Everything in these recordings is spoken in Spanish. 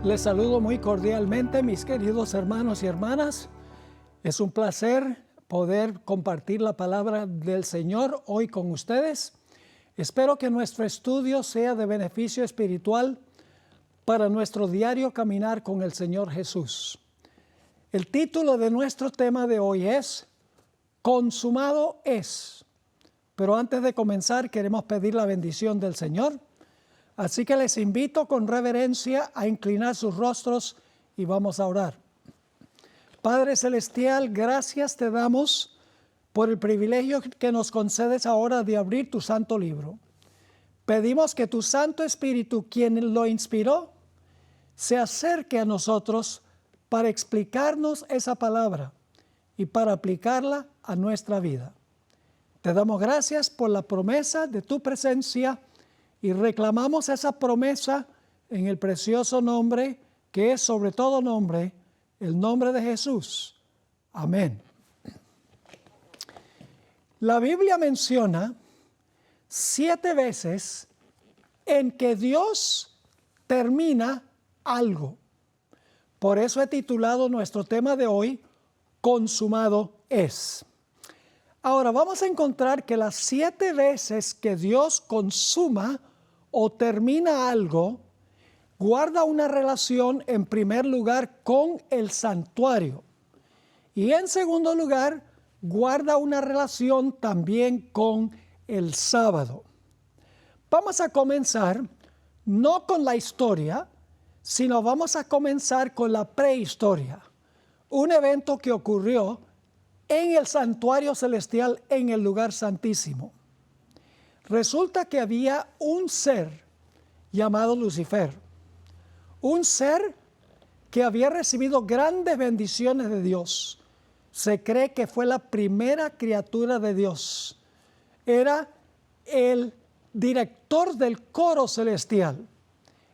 Les saludo muy cordialmente, mis queridos hermanos y hermanas. Es un placer poder compartir la palabra del Señor hoy con ustedes. Espero que nuestro estudio sea de beneficio espiritual para nuestro diario caminar con el Señor Jesús. El título de nuestro tema de hoy es Consumado es. Pero antes de comenzar queremos pedir la bendición del Señor. Así que les invito con reverencia a inclinar sus rostros y vamos a orar. Padre Celestial, gracias te damos por el privilegio que nos concedes ahora de abrir tu santo libro. Pedimos que tu Santo Espíritu, quien lo inspiró, se acerque a nosotros para explicarnos esa palabra y para aplicarla a nuestra vida. Te damos gracias por la promesa de tu presencia y reclamamos esa promesa en el precioso nombre que es sobre todo nombre, el nombre de Jesús. Amén. La Biblia menciona 7 veces en que Dios termina algo. Por eso he titulado nuestro tema de hoy, Consumado es. Ahora vamos a encontrar que las 7 veces que Dios consuma o termina algo, guarda una relación en primer lugar con el santuario y en segundo lugar guarda una relación también con el sábado. Vamos a comenzar no con la historia, sino vamos a comenzar con la prehistoria, un evento que ocurrió en el santuario celestial en el lugar santísimo. Resulta que había un ser llamado Lucifer, un ser que había recibido grandes bendiciones de Dios. Se cree que fue la primera criatura de Dios. Era el director del coro celestial.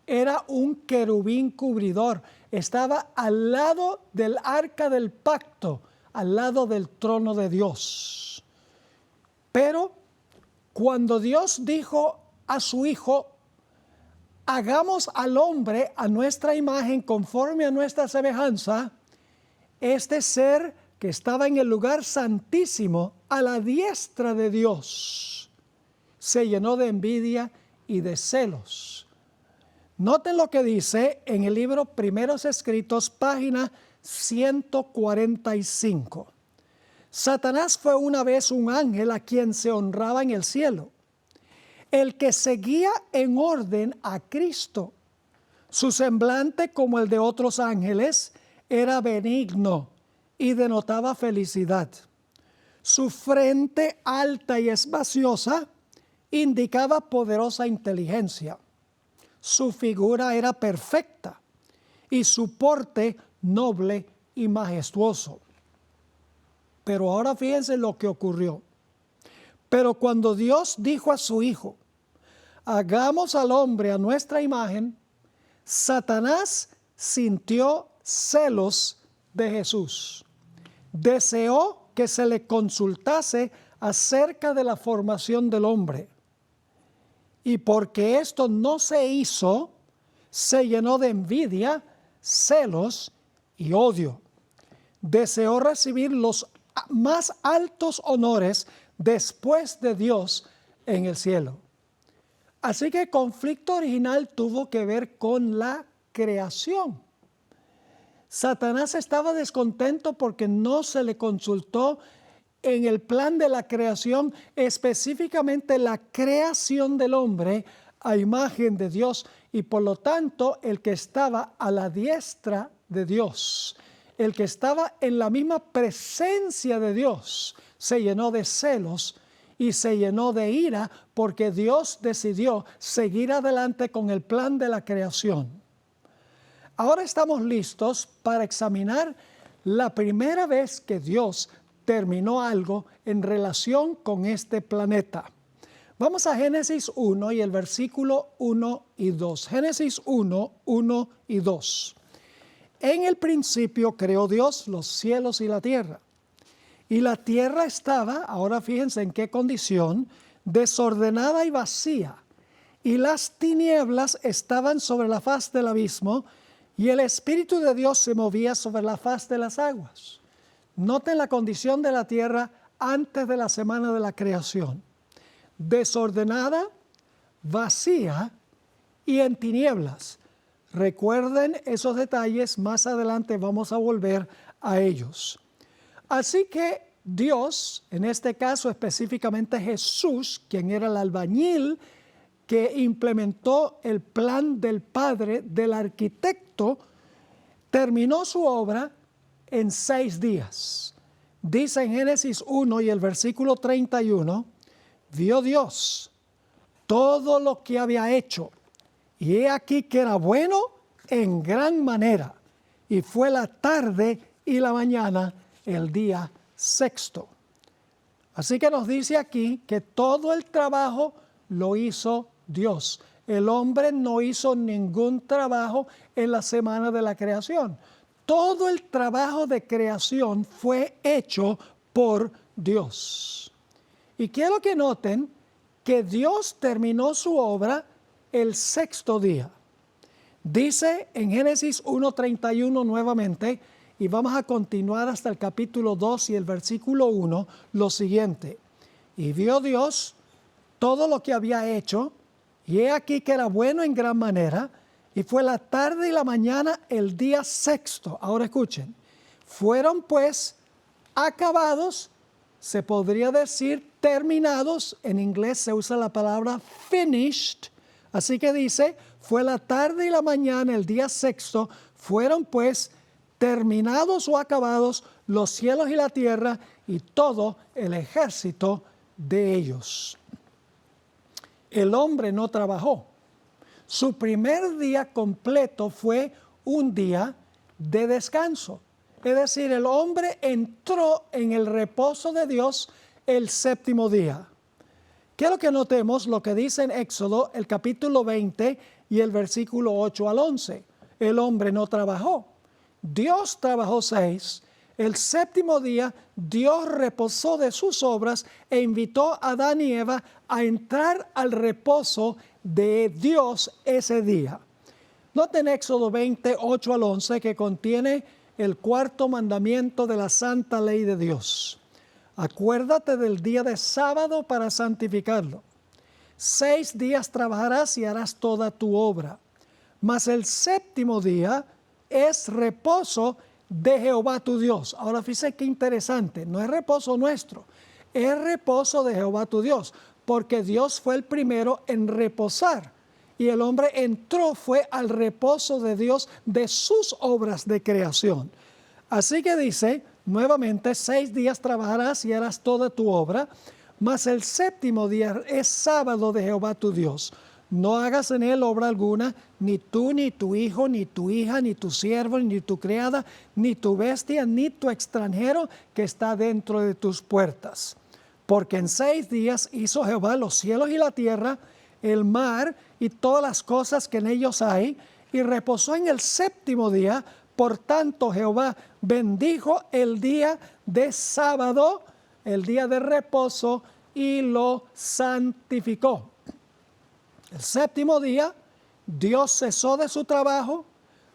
Era un querubín cubridor. Estaba al lado del arca del pacto, al lado del trono de Dios. Pero cuando Dios dijo a su Hijo, hagamos al hombre a nuestra imagen conforme a nuestra semejanza, este ser que estaba en el lugar santísimo a la diestra de Dios, se llenó de envidia y de celos. Noten lo que dice en el libro Primeros Escritos, página 145. Satanás fue una vez un ángel a quien se honraba en el cielo, el que seguía en orden a Cristo. Su semblante, como el de otros ángeles, era benigno y denotaba felicidad. Su frente alta y espaciosa indicaba poderosa inteligencia. Su figura era perfecta y su porte noble y majestuoso. Pero ahora fíjense lo que ocurrió. Pero cuando Dios dijo a su Hijo, hagamos al hombre a nuestra imagen, Satanás sintió celos de Jesús. Deseó que se le consultase acerca de la formación del hombre. Y porque esto no se hizo, se llenó de envidia, celos y odio. Deseó recibir los más altos honores después de Dios en el cielo. Así que el conflicto original tuvo que ver con la creación. Satanás estaba descontento porque no se le consultó en el plan de la creación, específicamente la creación del hombre a imagen de Dios, y por lo tanto el que estaba a la diestra de Dios, el que estaba en la misma presencia de Dios, se llenó de celos y se llenó de ira porque Dios decidió seguir adelante con el plan de la creación. Ahora estamos listos para examinar la primera vez que Dios terminó algo en relación con este planeta. Vamos a Génesis 1 y el versículo 1 y 2. Génesis 1, 1 y 2. En el principio creó Dios los cielos y la tierra. Y la tierra estaba, ahora fíjense en qué condición, desordenada y vacía. Y las tinieblas estaban sobre la faz del abismo, y el Espíritu de Dios se movía sobre la faz de las aguas. Noten la condición de la tierra antes de la semana de la creación: desordenada, vacía y en tinieblas. Recuerden esos detalles, más adelante vamos a volver a ellos. Así que Dios, en este caso específicamente Jesús, quien era el albañil que implementó el plan del Padre, del arquitecto, terminó su obra en 6 días. Dice en Génesis 1 y el versículo 31, vio Dios todo lo que había hecho, y he aquí que era bueno en gran manera, y fue la tarde y la mañana el día sexto. Así que nos dice aquí que todo el trabajo lo hizo Dios. El hombre no hizo ningún trabajo en la semana de la creación. Todo el trabajo de creación fue hecho por Dios. Y quiero que noten que Dios terminó su obra el sexto día. Dice en Génesis 1:31 nuevamente, y vamos a continuar hasta el capítulo 2 y el versículo 1, lo siguiente: y vio Dios todo lo que había hecho, y he aquí que era bueno en gran manera, y fue la tarde y la mañana el día sexto. Ahora escuchen, fueron pues acabados, se podría decir terminados, en inglés se usa la palabra finished, así que dice, fue la tarde y la mañana el día sexto, fueron pues terminados o acabados los cielos y la tierra y todo el ejército de ellos. El hombre no trabajó. Su primer día completo fue un día de descanso. Es decir, el hombre entró en el reposo de Dios el séptimo día. Quiero que notemos lo que dice en Éxodo, el capítulo 20 y el versículo 8 al 11. El hombre no trabajó. Dios trabajó 6. El séptimo día Dios reposó de sus obras e invitó a Adán y Eva a entrar al reposo de Dios ese día. Noten Éxodo 20, 8 al 11, que contiene el cuarto mandamiento de la santa ley de Dios. Acuérdate del día de sábado para santificarlo. 6 días trabajarás y harás toda tu obra. Mas el séptimo día es reposo de Jehová tu Dios. Ahora fíjense qué interesante, no es reposo nuestro, es reposo de Jehová tu Dios, porque Dios fue el primero en reposar y el hombre entró, fue al reposo de Dios de sus obras de creación. Así que dice, nuevamente, 6 días trabajarás y harás toda tu obra, mas el séptimo día es sábado de Jehová tu Dios. No hagas en él obra alguna, ni tú, ni tu hijo, ni tu hija, ni tu siervo, ni tu criada, ni tu bestia, ni tu extranjero que está dentro de tus puertas. Porque en 6 días hizo Jehová los cielos y la tierra, el mar y todas las cosas que en ellos hay, y reposó en el séptimo día. Por tanto, Jehová bendijo el día de sábado, el día de reposo, y lo santificó. El séptimo día, Dios cesó de su trabajo,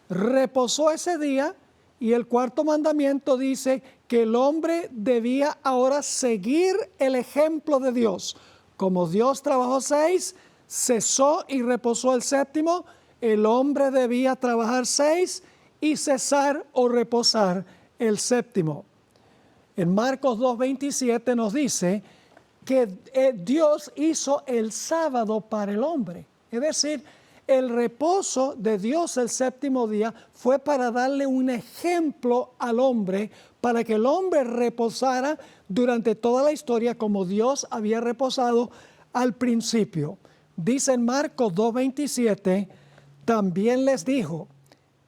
reposó ese día, y el cuarto mandamiento dice que el hombre debía ahora seguir el ejemplo de Dios. Como Dios trabajó 6, cesó y reposó el séptimo, el hombre debía trabajar 6 y cesar o reposar el séptimo. En Marcos 2:27 nos dice que Dios hizo el sábado para el hombre. Es decir, el reposo de Dios el séptimo día fue para darle un ejemplo al hombre, para que el hombre reposara durante toda la historia como Dios había reposado al principio. Dice en Marcos 2:27, también les dijo,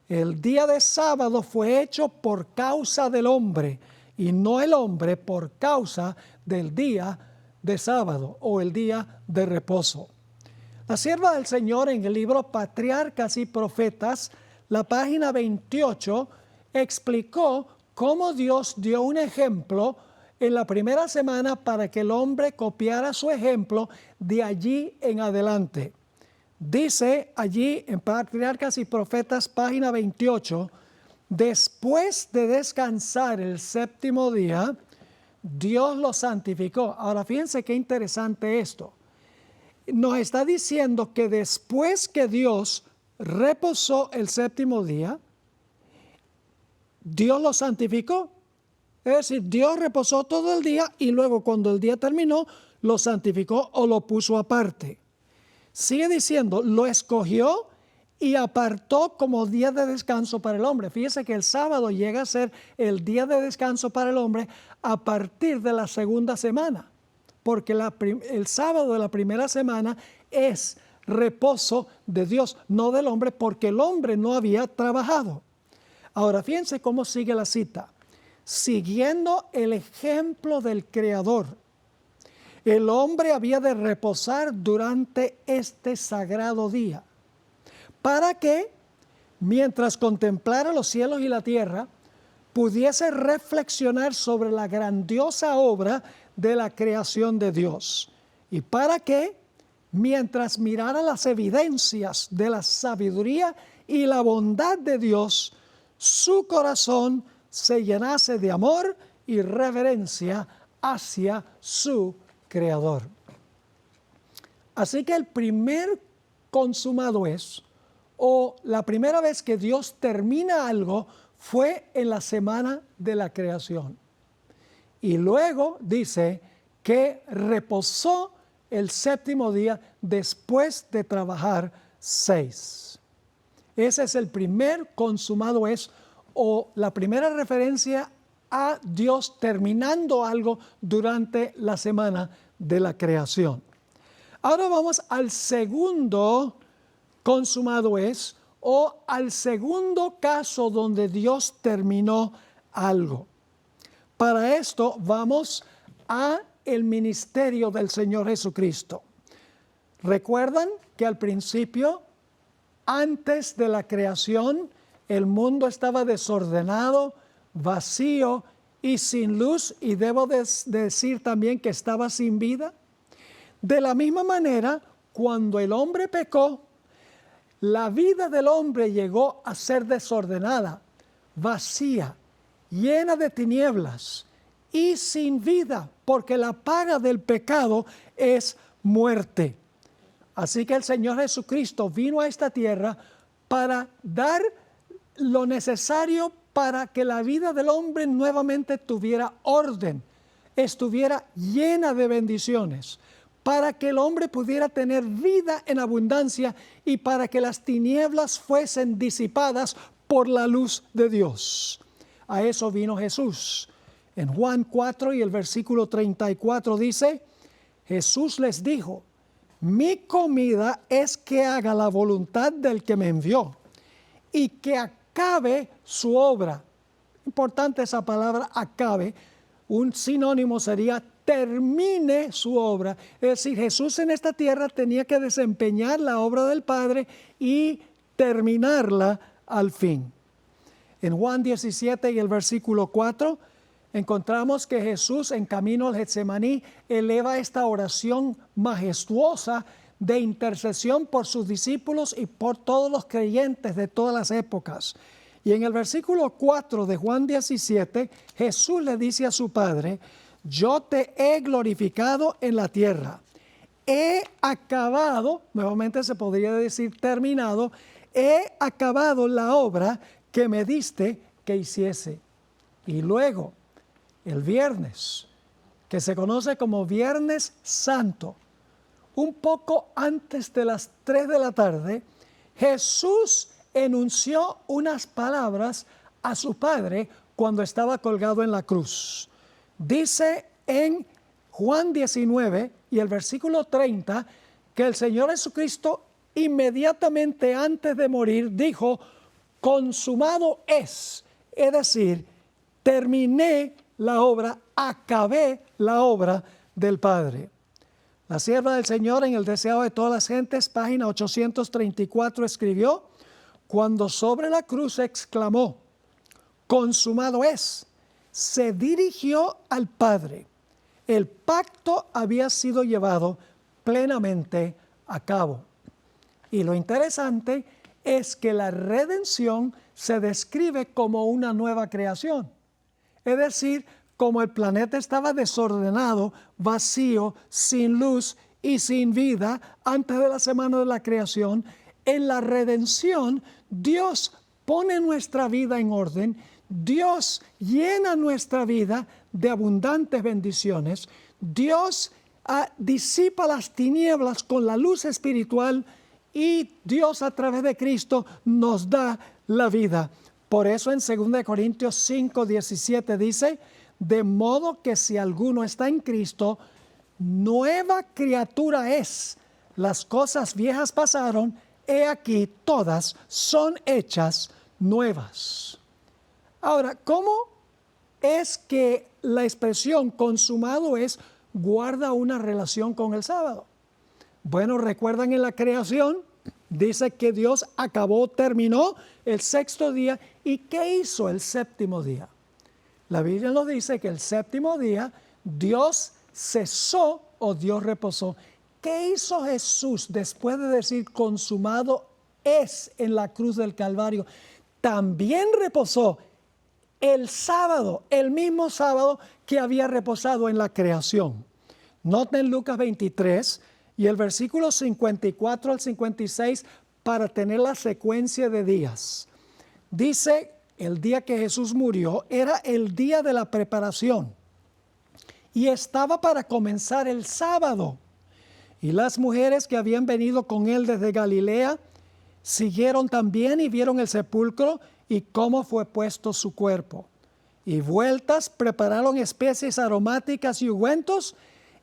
el día de sábado fue hecho por causa del hombre, y no el hombre por causa del día de sábado o el día de reposo. La sierva del Señor en el libro Patriarcas y Profetas, la página 28, explicó cómo Dios dio un ejemplo en la primera semana para que el hombre copiara su ejemplo de allí en adelante. Dice allí en Patriarcas y Profetas, página 28, después de descansar el séptimo día, Dios lo santificó. Ahora fíjense qué interesante esto. Nos está diciendo que después que Dios reposó el séptimo día, Dios lo santificó. Es decir, Dios reposó todo el día y luego cuando el día terminó, lo santificó o lo puso aparte. Sigue diciendo, lo escogió y apartó como día de descanso para el hombre. Fíjese que el sábado llega a ser el día de descanso para el hombre a partir de la segunda semana, porque el sábado de la primera semana es reposo de Dios, no del hombre, porque el hombre no había trabajado. Ahora, fíjense cómo sigue la cita. Siguiendo el ejemplo del Creador, el hombre había de reposar durante este sagrado día, para que, mientras contemplara los cielos y la tierra, pudiese reflexionar sobre la grandiosa obra de la creación de Dios. Y para que, mientras mirara las evidencias de la sabiduría y la bondad de Dios, su corazón se llenase de amor y reverencia hacia su Creador. Así que el primer consumado es, o la primera vez que Dios termina algo, fue en la semana de la creación. Y luego dice que reposó el séptimo día después de trabajar 6. Ese es el primer consumado es, o la primera referencia a Dios terminando algo durante la semana de la creación. Ahora vamos al segundo consumado es, o al segundo caso donde Dios terminó algo. Para esto vamos a el ministerio del Señor Jesucristo. ¿Recuerdan que al principio, antes de la creación, el mundo estaba desordenado, vacío y sin luz, y debo decir también que estaba sin vida? De la misma manera, cuando el hombre pecó, la vida del hombre llegó a ser desordenada, vacía, llena de tinieblas y sin vida, porque la paga del pecado es muerte. Así que el Señor Jesucristo vino a esta tierra para dar lo necesario para que la vida del hombre nuevamente tuviera orden, estuviera llena de bendiciones, para que el hombre pudiera tener vida en abundancia y para que las tinieblas fuesen disipadas por la luz de Dios. A eso vino Jesús. En Juan 4 y el versículo 34 dice, Jesús les dijo, mi comida es que haga la voluntad del que me envió y que acabe su obra. Importante esa palabra, acabe. Un sinónimo sería termine su obra. Es decir, Jesús en esta tierra tenía que desempeñar la obra del Padre y terminarla al fin. En Juan 17 y el versículo 4 encontramos que Jesús en camino al Getsemaní eleva esta oración majestuosa de intercesión por sus discípulos y por todos los creyentes de todas las épocas. Y en el versículo 4 de Juan 17, Jesús le dice a su Padre, yo te he glorificado en la tierra. He acabado, nuevamente se podría decir terminado, he acabado la obra que me diste que hiciese. Y luego, el viernes, que se conoce como Viernes Santo, un poco antes de las 3 de la tarde, Jesús enunció unas palabras a su Padre cuando estaba colgado en la cruz. Dice en Juan 19 y el versículo 30 que el Señor Jesucristo inmediatamente antes de morir dijo, consumado es decir, terminé la obra, acabé la obra del Padre. La sierva del Señor en el deseado de todas las gentes, página 834, escribió, cuando sobre la cruz exclamó, consumado es, se dirigió al Padre. El pacto había sido llevado plenamente a cabo. Y lo interesante es que la redención se describe como una nueva creación. Es decir, como el planeta estaba desordenado, vacío, sin luz y sin vida antes de la semana de la creación, en la redención Dios pone nuestra vida en orden, Dios llena nuestra vida de abundantes bendiciones, Dios disipa las tinieblas con la luz espiritual y Dios a través de Cristo nos da la vida. Por eso en 2 Corintios 5, 17 dice, de modo que si alguno está en Cristo, nueva criatura es. Las cosas viejas pasaron, he aquí todas son hechas nuevas. Ahora, ¿cómo es que la expresión consumado es guarda una relación con el sábado? Bueno, recuerdan en la creación, dice que Dios terminó el sexto día. ¿Y qué hizo el séptimo día? La Biblia nos dice que el séptimo día Dios cesó o Dios reposó. ¿Qué hizo Jesús después de decir consumado es en la cruz del Calvario? También reposó el sábado, el mismo sábado que había reposado en la creación. Noten Lucas 23 y el versículo 54 al 56 para tener la secuencia de días. Dice, el día que Jesús murió era el día de la preparación y estaba para comenzar el sábado. Y las mujeres que habían venido con él desde Galilea siguieron también y vieron el sepulcro y cómo fue puesto su cuerpo. Y vueltas prepararon especies aromáticas y ungüentos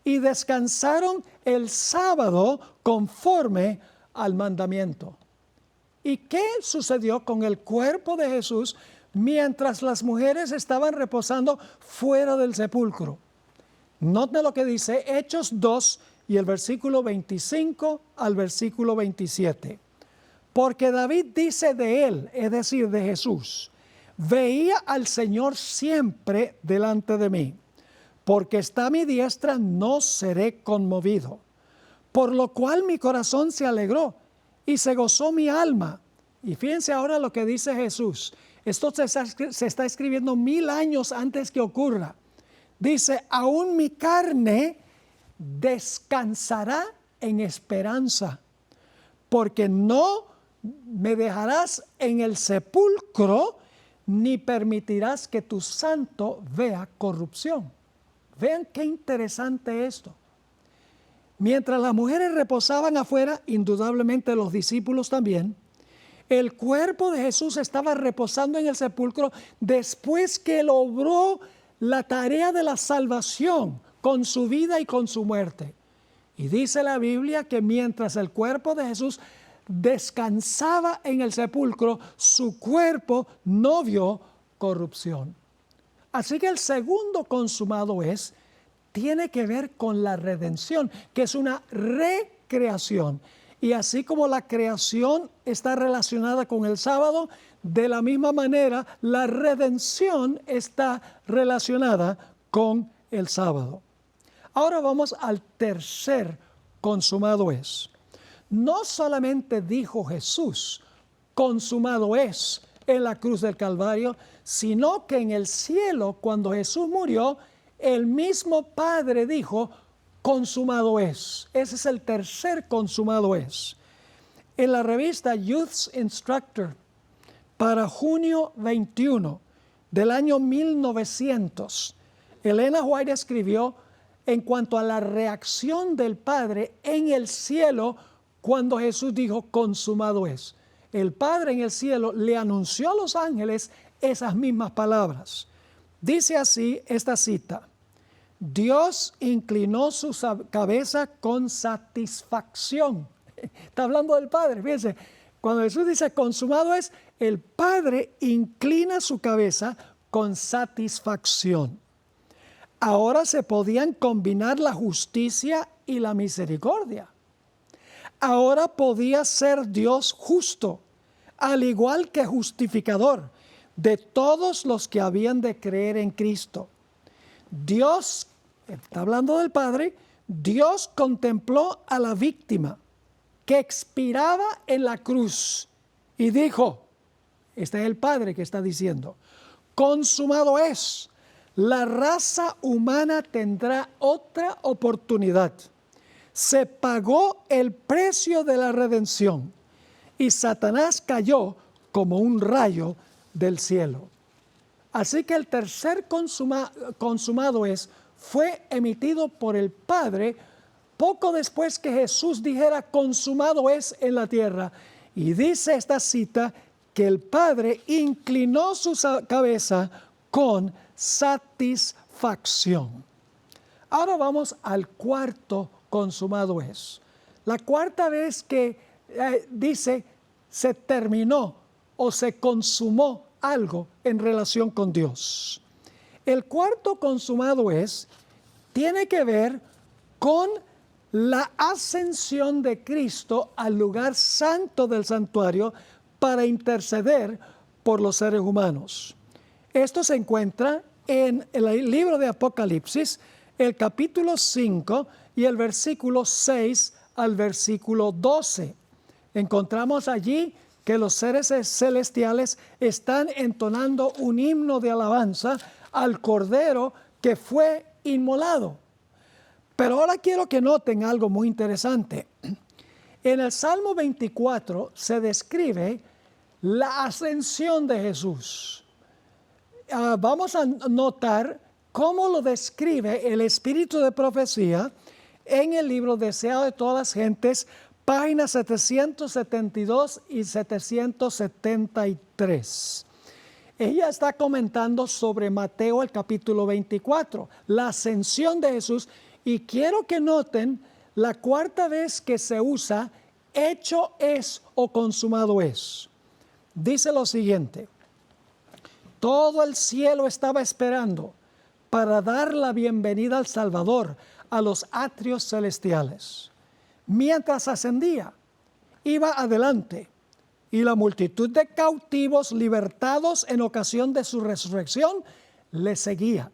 y descansaron el sábado conforme al mandamiento. ¿Y qué sucedió con el cuerpo de Jesús mientras las mujeres estaban reposando fuera del sepulcro? Noten lo que dice Hechos 2 y el versículo 25 al versículo 27. Porque David dice de él, es decir, de Jesús, veía al Señor siempre delante de mí, porque está a mi diestra, no seré conmovido. Por lo cual mi corazón se alegró y se gozó mi alma. Y fíjense ahora lo que dice Jesús. Esto se está escribiendo 1000 años antes que ocurra. Dice, aún mi carne descansará en esperanza, porque no me dejarás en el sepulcro, ni permitirás que tu santo vea corrupción. Vean qué interesante esto. Mientras las mujeres reposaban afuera, indudablemente los discípulos también, el cuerpo de Jesús estaba reposando en el sepulcro después que logró la tarea de la salvación con su vida y con su muerte. Y dice la Biblia que mientras el cuerpo de Jesús descansaba en el sepulcro, su cuerpo no vio corrupción. Así que el segundo consumado tiene que ver con la redención, que es una recreación. Y así como la creación está relacionada con el sábado, de la misma manera la redención está relacionada con el sábado. Ahora vamos al tercer consumado es. No solamente dijo Jesús, consumado es en la cruz del Calvario, sino que en el cielo, cuando Jesús murió, el mismo Padre dijo, consumado es. Ese es el tercer consumado es. En la revista Youth's Instructor, para junio 21 del año 1900, Elena White escribió en cuanto a la reacción del Padre en el cielo cuando Jesús dijo, consumado es. El Padre en el cielo le anunció a los ángeles esas mismas palabras. Dice así esta cita: Dios inclinó su cabeza con satisfacción. Está hablando del Padre, fíjense. Cuando Jesús dice consumado es, el Padre inclina su cabeza con satisfacción. Ahora se podían combinar la justicia y la misericordia. Ahora podía ser Dios justo, al igual que justificador de todos los que habían de creer en Cristo. Dios, está hablando del Padre, Dios contempló a la víctima que expiraba en la cruz y dijo, este es el Padre que está diciendo, consumado es, la raza humana tendrá otra oportunidad. Se pagó el precio de la redención y Satanás cayó como un rayo del cielo. Así que el tercer consumado es, fue emitido por el Padre poco después que Jesús dijera consumado es en la tierra. Y dice esta cita que el Padre inclinó su cabeza con satisfacción. Ahora vamos al cuarto consumado es. La cuarta vez que dice se terminó o se consumó algo en relación con Dios. El cuarto consumado es, tiene que ver con la ascensión de Cristo al lugar santo del santuario para interceder por los seres humanos. Esto se encuentra en el libro de Apocalipsis, el capítulo 5 y el versículo 6 al versículo 12. Encontramos allí que los seres celestiales están entonando un himno de alabanza al Cordero que fue inmolado. Pero ahora quiero que noten algo muy interesante. En el Salmo 24 se describe la ascensión de Jesús. Vamos a notar cómo lo describe el Espíritu de Profecía en el libro Deseado de todas las gentes, páginas 772 y 773. Ella está comentando sobre Mateo el capítulo 24, la ascensión de Jesús, y quiero que noten la cuarta vez que se usa hecho es o consumado es. Dice lo siguiente: todo el cielo estaba esperando para dar la bienvenida al Salvador a los atrios celestiales. Mientras ascendía, iba adelante, y la multitud de cautivos libertados en ocasión de su resurrección le seguía.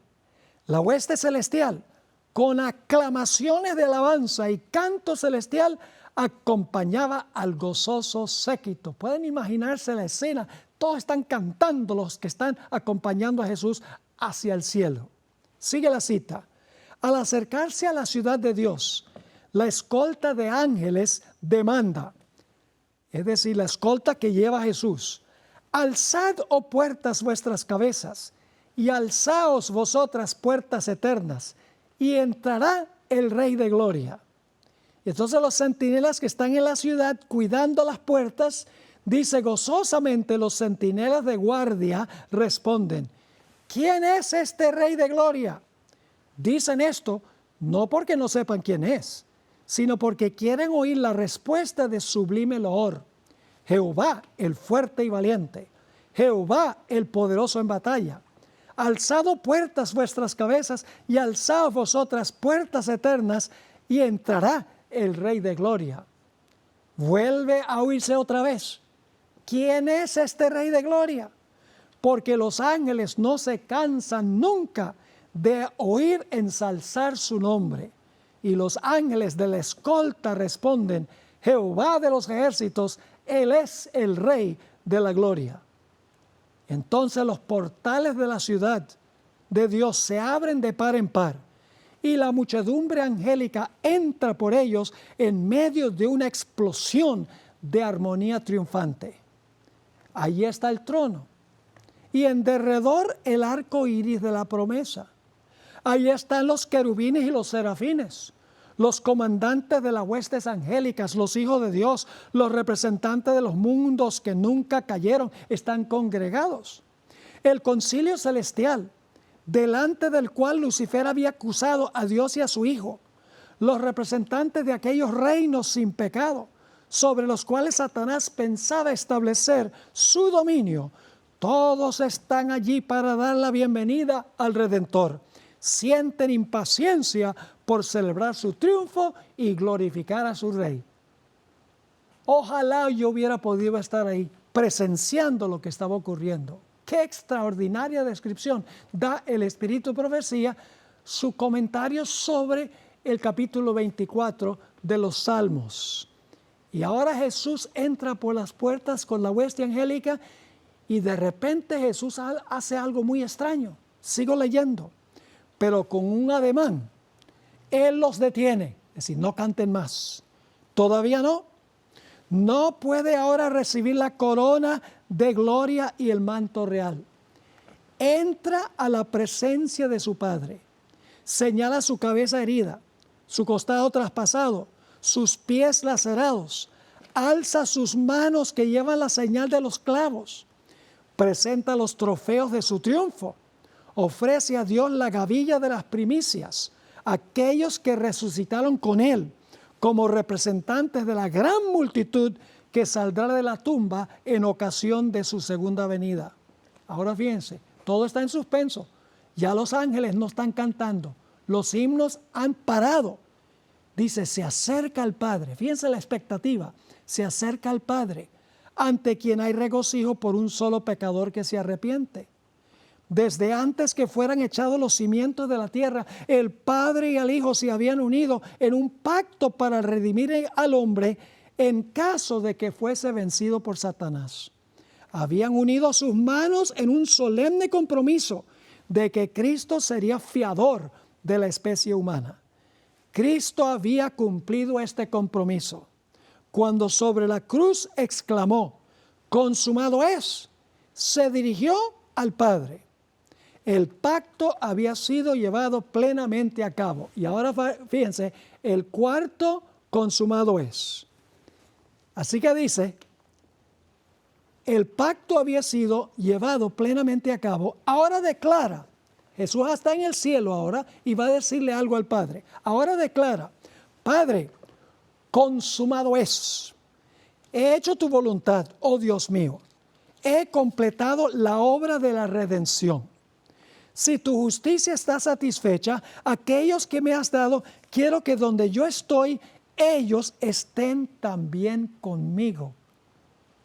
La hueste celestial, con aclamaciones de alabanza y canto celestial, acompañaba al gozoso séquito. Pueden imaginarse la escena, todos están cantando los que están acompañando a Jesús hacia el cielo. Sigue la cita. Al acercarse a la ciudad de Dios, la escolta de ángeles demanda, es decir, la escolta que lleva a Jesús: alzad, oh puertas, vuestras cabezas, y alzaos vosotras, puertas eternas, y entrará el Rey de Gloria. Y entonces los centinelas que están en la ciudad cuidando las puertas, dice gozosamente, los centinelas de guardia responden: ¿quién es este Rey de Gloria? Dicen esto no porque no sepan quién es, sino porque quieren oír la respuesta de sublime loor. Jehová, el fuerte y valiente, Jehová, el poderoso en batalla. Alzado puertas vuestras cabezas, y alzaos vosotras puertas eternas, y entrará el Rey de Gloria. Vuelve a oírse otra vez: ¿quién es este Rey de Gloria? Porque los ángeles no se cansan nunca de oír ensalzar su nombre. Y los ángeles de la escolta responden: Jehová de los ejércitos, Él es el Rey de la Gloria. Entonces los portales de la ciudad de Dios se abren de par en par, y la muchedumbre angélica entra por ellos en medio de una explosión de armonía triunfante. Allí está el trono, y en derredor el arco iris de la promesa. Allí están los querubines y los serafines, los comandantes de las huestes angélicas, los hijos de Dios, los representantes de los mundos que nunca cayeron, están congregados. El concilio celestial, delante del cual Lucifer había acusado a Dios y a su Hijo, los representantes de aquellos reinos sin pecado, sobre los cuales Satanás pensaba establecer su dominio, todos están allí para dar la bienvenida al Redentor. Sienten impaciencia por celebrar su triunfo y glorificar a su Rey. Ojalá yo hubiera podido estar ahí presenciando lo que estaba ocurriendo. Qué extraordinaria descripción da el Espíritu de Profecía, su comentario sobre el capítulo 24 de los Salmos. Y ahora Jesús entra por las puertas con la hueste angélica y de repente Jesús hace algo muy extraño. Sigo leyendo, pero con un ademán. Él los detiene, es decir, no canten más. Todavía no. No puede ahora recibir la corona de gloria y el manto real. Entra a la presencia de su Padre. Señala su cabeza herida, su costado traspasado, sus pies lacerados. Alza sus manos que llevan la señal de los clavos. Presenta los trofeos de su triunfo. Ofrece a Dios la gavilla de las primicias. Aquellos que resucitaron con Él como representantes de la gran multitud que saldrá de la tumba en ocasión de su segunda venida. Ahora fíjense, todo está en suspenso. Ya los ángeles no están cantando. Los himnos han parado. Dice, se acerca al Padre. Fíjense la expectativa. Se acerca al Padre, ante quien hay regocijo por un solo pecador que se arrepiente. Desde antes que fueran echados los cimientos de la tierra, el Padre y el Hijo se habían unido en un pacto para redimir al hombre en caso de que fuese vencido por Satanás. Habían unido sus manos en un solemne compromiso de que Cristo sería fiador de la especie humana. Cristo había cumplido este compromiso cuando sobre la cruz exclamó, consumado es, se dirigió al Padre. El pacto había sido llevado plenamente a cabo. Y ahora fíjense, el cuarto consumado es. Así que dice, el pacto había sido llevado plenamente a cabo. Ahora declara, Jesús está en el cielo ahora y va a decirle algo al Padre. Ahora declara, Padre, consumado es. He hecho tu voluntad, oh Dios mío. He completado la obra de la redención. Si tu justicia está satisfecha, aquellos que me has dado, quiero que donde yo estoy, ellos estén también conmigo.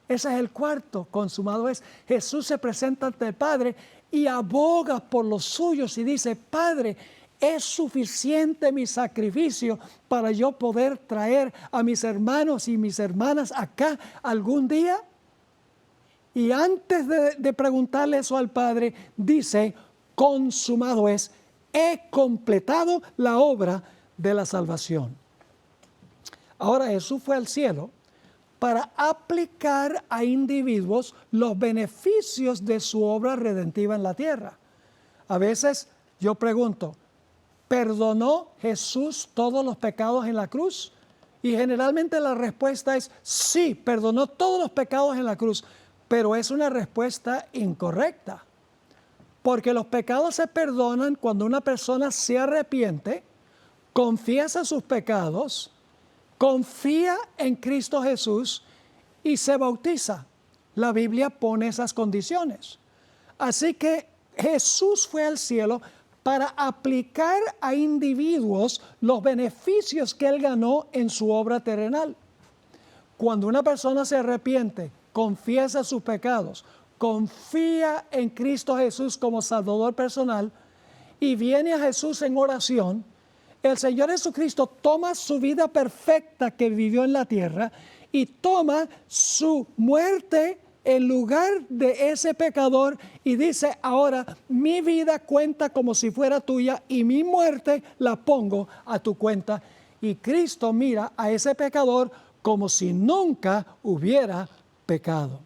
Ese es el cuarto, consumado es. Jesús se presenta ante el Padre y aboga por los suyos y dice, Padre, es suficiente mi sacrificio para yo poder traer a mis hermanos y mis hermanas acá algún día. Y antes de preguntarle eso al Padre, dice, consumado es, he completado la obra de la salvación. Ahora Jesús fue al cielo para aplicar a individuos los beneficios de su obra redentiva en la tierra. A veces yo pregunto, ¿perdonó Jesús todos los pecados en la cruz? Y generalmente la respuesta es sí, perdonó todos los pecados en la cruz, pero es una respuesta incorrecta. Porque los pecados se perdonan cuando una persona se arrepiente, confiesa sus pecados, confía en Cristo Jesús y se bautiza. La Biblia pone esas condiciones. Así que Jesús fue al cielo para aplicar a individuos los beneficios que Él ganó en su obra terrenal. Cuando una persona se arrepiente, confiesa sus pecados, confía en Cristo Jesús como Salvador personal y viene a Jesús en oración, el Señor Jesucristo toma su vida perfecta que vivió en la tierra y toma su muerte en lugar de ese pecador y dice, ahora mi vida cuenta como si fuera tuya y mi muerte la pongo a tu cuenta. Y Cristo mira a ese pecador como si nunca hubiera pecado.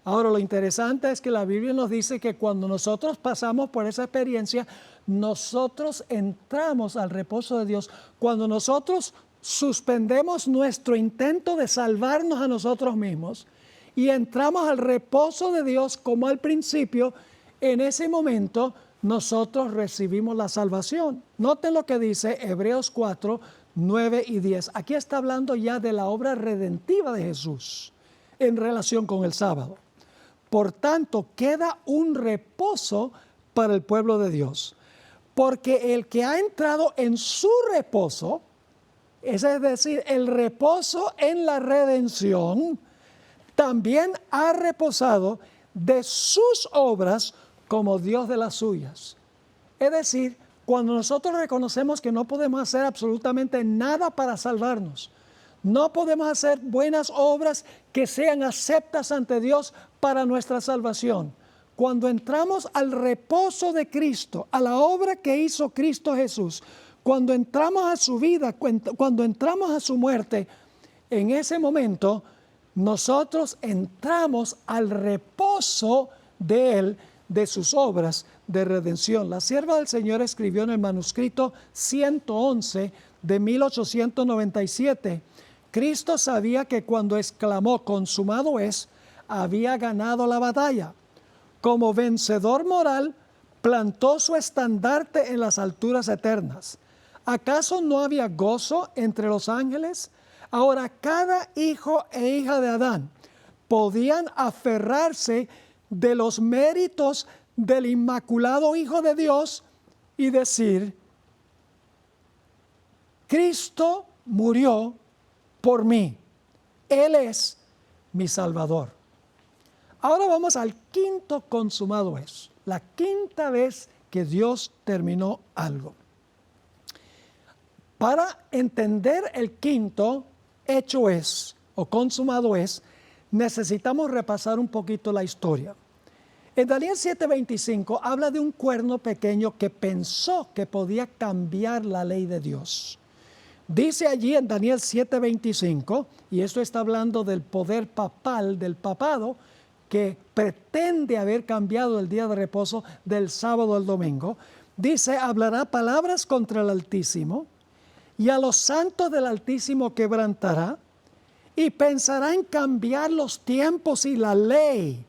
Ahora, lo interesante es que la Biblia nos dice que cuando nosotros pasamos por esa experiencia, nosotros entramos al reposo de Dios. Cuando nosotros suspendemos nuestro intento de salvarnos a nosotros mismos y entramos al reposo de Dios como al principio, en ese momento nosotros recibimos la salvación. Noten lo que dice Hebreos 4, 9 y 10. Aquí está hablando ya de la obra redentiva de Jesús en relación con el sábado. Por tanto, queda un reposo para el pueblo de Dios, porque el que ha entrado en su reposo, es decir, el reposo en la redención, también ha reposado de sus obras como Dios de las suyas. Es decir, cuando nosotros reconocemos que no podemos hacer absolutamente nada para salvarnos, No podemos hacer buenas obras que sean aceptas ante Dios para nuestra salvación. Cuando entramos al reposo de Cristo, a la obra que hizo Cristo Jesús, cuando entramos a su vida, cuando entramos a su muerte, en ese momento nosotros entramos al reposo de Él, de sus obras de redención. La sierva del Señor escribió en el manuscrito 111 de 1897, Cristo sabía que cuando exclamó consumado es, había ganado la batalla. Como vencedor moral, plantó su estandarte en las alturas eternas. ¿Acaso no había gozo entre los ángeles? Ahora cada hijo e hija de Adán podían aferrarse de los méritos del inmaculado Hijo de Dios y decir, Cristo murió por mí. Él es mi Salvador. Ahora vamos al quinto consumado es. La quinta vez que Dios terminó algo. Para entender el quinto hecho es, o consumado es, necesitamos repasar un poquito la historia. En Daniel 7:25 habla de un cuerno pequeño que pensó que podía cambiar la ley de Dios. Dice allí en Daniel 7:25, y esto está hablando del poder papal, del papado, que pretende haber cambiado el día de reposo del sábado al domingo. Dice, hablará palabras contra el Altísimo, y a los santos del Altísimo quebrantará, y pensará en cambiar los tiempos y la ley,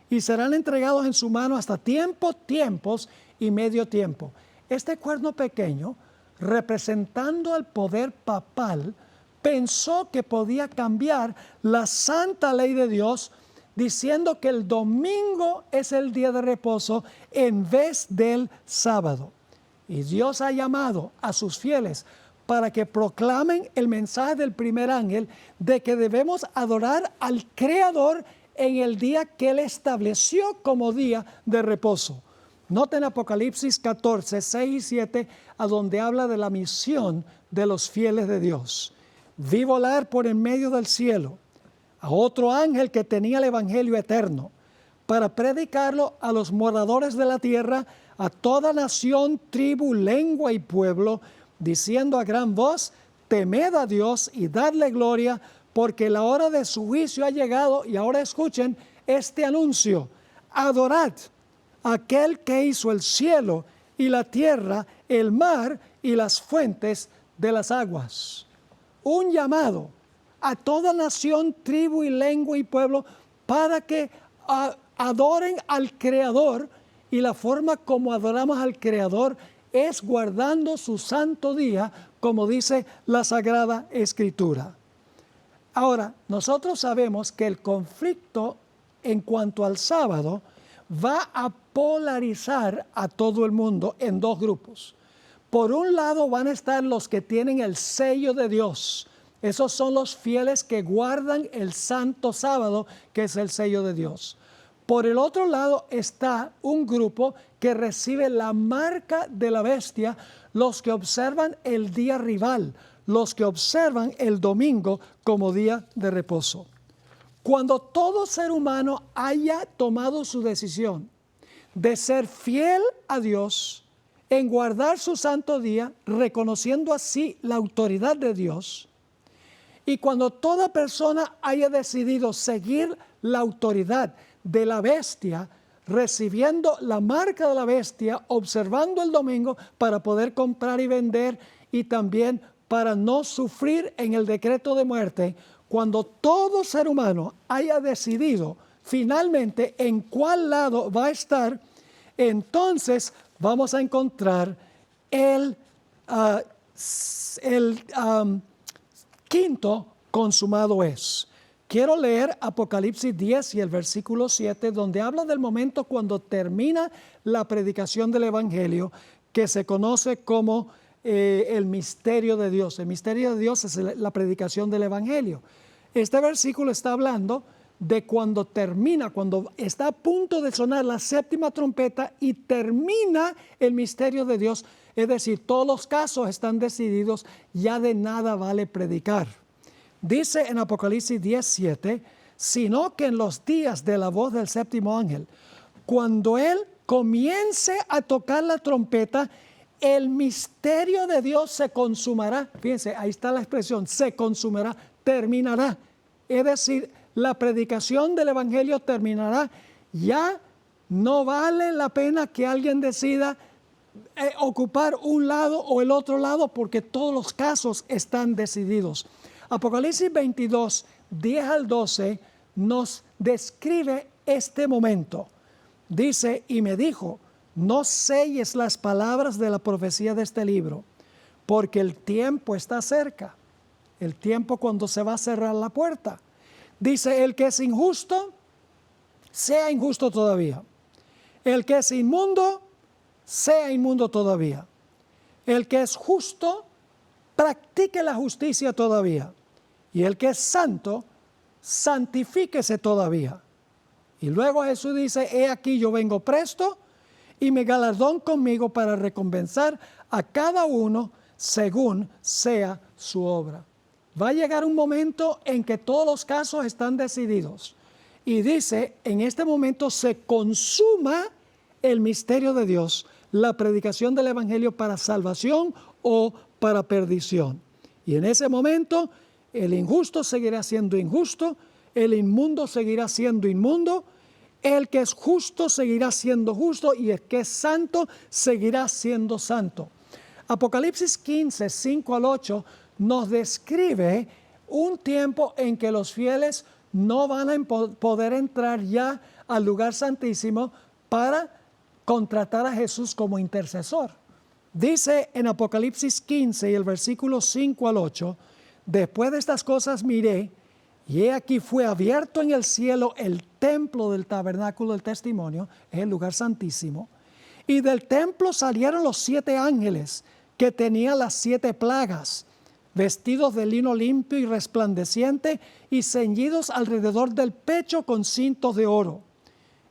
y serán entregados en su mano hasta tiempos y medio tiempo. Este cuerno pequeño, representando al poder papal, pensó que podía cambiar la santa ley de Dios, diciendo que el domingo es el día de reposo en vez del sábado. Y Dios ha llamado a sus fieles para que proclamen el mensaje del primer ángel de que debemos adorar al Creador en el día que Él estableció como día de reposo. Noten Apocalipsis 14, 6 y 7, a donde habla de la misión de los fieles de Dios. Vi volar por en medio del cielo a otro ángel que tenía el evangelio eterno para predicarlo a los moradores de la tierra, a toda nación, tribu, lengua y pueblo, diciendo a gran voz, temed a Dios y dadle gloria, porque la hora de su juicio ha llegado. Y ahora escuchen este anuncio: adorad a aquel que hizo el cielo y la tierra, el mar y las fuentes de las aguas. Un llamado a toda nación, tribu y lengua y pueblo para que adoren al Creador, y la forma como adoramos al Creador es guardando su santo día, como dice la Sagrada Escritura. Ahora, nosotros sabemos que el conflicto en cuanto al sábado va a polarizar a todo el mundo en dos grupos. Por un lado van a estar los que tienen el sello de Dios. Esos son los fieles que guardan el santo sábado, que es el sello de Dios. Por el otro lado está un grupo que recibe la marca de la bestia, los que observan el día rival, los que observan el domingo como día de reposo. Cuando todo ser humano haya tomado su decisión de ser fiel a Dios, en guardar su santo día, reconociendo así la autoridad de Dios, y cuando toda persona haya decidido seguir la autoridad de la bestia, recibiendo la marca de la bestia, observando el domingo para poder comprar y vender, y también para no sufrir en el decreto de muerte, cuando todo ser humano haya decidido finalmente en cuál lado va a estar, entonces vamos a encontrar el quinto consumado es. Quiero leer Apocalipsis 10 y el versículo 7, donde habla del momento cuando termina la predicación del Evangelio, que se conoce como el misterio de Dios. El misterio de Dios es la predicación del Evangelio. Este versículo está hablando de cuando termina, cuando está a punto de sonar la séptima trompeta y termina el misterio de Dios. Es decir, todos los casos están decididos, ya de nada vale predicar. Dice en Apocalipsis 17, sino que en los días de la voz del séptimo ángel, cuando él comience a tocar la trompeta, el misterio de Dios se consumará. Fíjense, ahí está la expresión, se consumará, terminará. Es decir, la predicación del evangelio terminará. Ya no vale la pena que alguien decida ocupar un lado o el otro lado, porque todos los casos están decididos. Apocalipsis 22, 10 al 12 nos describe este momento. Dice, y me dijo, no selles las palabras de la profecía de este libro, porque el tiempo está cerca. El tiempo cuando se va a cerrar la puerta. Dice, el que es injusto, sea injusto todavía. El que es inmundo, sea inmundo todavía. El que es justo, practique la justicia todavía. Y el que es santo, santifíquese todavía. Y luego Jesús dice, he aquí yo vengo presto, y mi galardón conmigo para recompensar a cada uno según sea su obra. Va a llegar un momento en que todos los casos están decididos. Y dice, en este momento se consuma el misterio de Dios, la predicación del evangelio para salvación o para perdición. Y en ese momento el injusto seguirá siendo injusto, el inmundo seguirá siendo inmundo, el que es justo seguirá siendo justo y el que es santo seguirá siendo santo. Apocalipsis 15, 5 al 8 nos describe un tiempo en que los fieles no van a poder entrar ya al lugar santísimo para contratar a Jesús como intercesor. Dice en Apocalipsis 15 y el versículo 5 al 8, después de estas cosas miré, y he aquí fue abierto en el cielo el templo del tabernáculo del testimonio, es el lugar santísimo, y del templo salieron los 7 ángeles que tenían las 7 plagas, vestidos de lino limpio y resplandeciente y ceñidos alrededor del pecho con cintos de oro.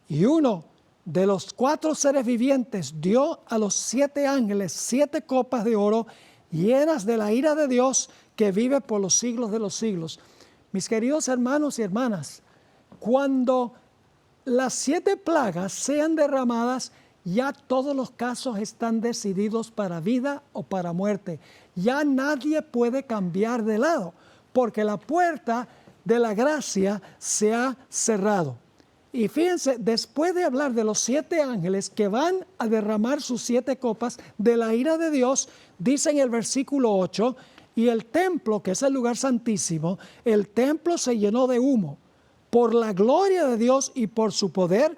Y uno de los 4 seres vivientes dio a los 7 ángeles 7 copas de oro llenas de la ira de Dios que vive por los siglos de los siglos. Mis queridos hermanos y hermanas, cuando las 7 plagas sean derramadas, ya todos los casos están decididos para vida o para muerte. Ya nadie puede cambiar de lado, porque la puerta de la gracia se ha cerrado. Y fíjense, después de hablar de los 7 ángeles que van a derramar sus 7 copas de la ira de Dios, dice en el versículo 8, y el templo, que es el lugar santísimo, el templo se llenó de humo por la gloria de Dios y por su poder,